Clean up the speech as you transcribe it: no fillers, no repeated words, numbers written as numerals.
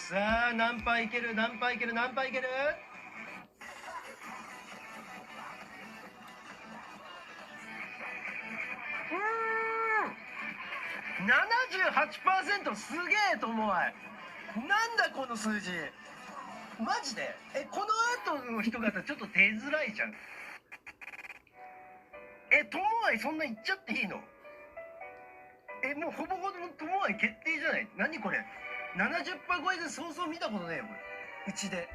さあ何杯いける何杯いける何杯いける。78%、すげえと思わい。なんだこの数字マジで。この後の人方ちょっと出づらいじゃん。ともあいそんな言っちゃっていいの？もうほぼほぼともあい決定じゃない。何これ、70%超えでそうそう見たことねえよこれ。うちで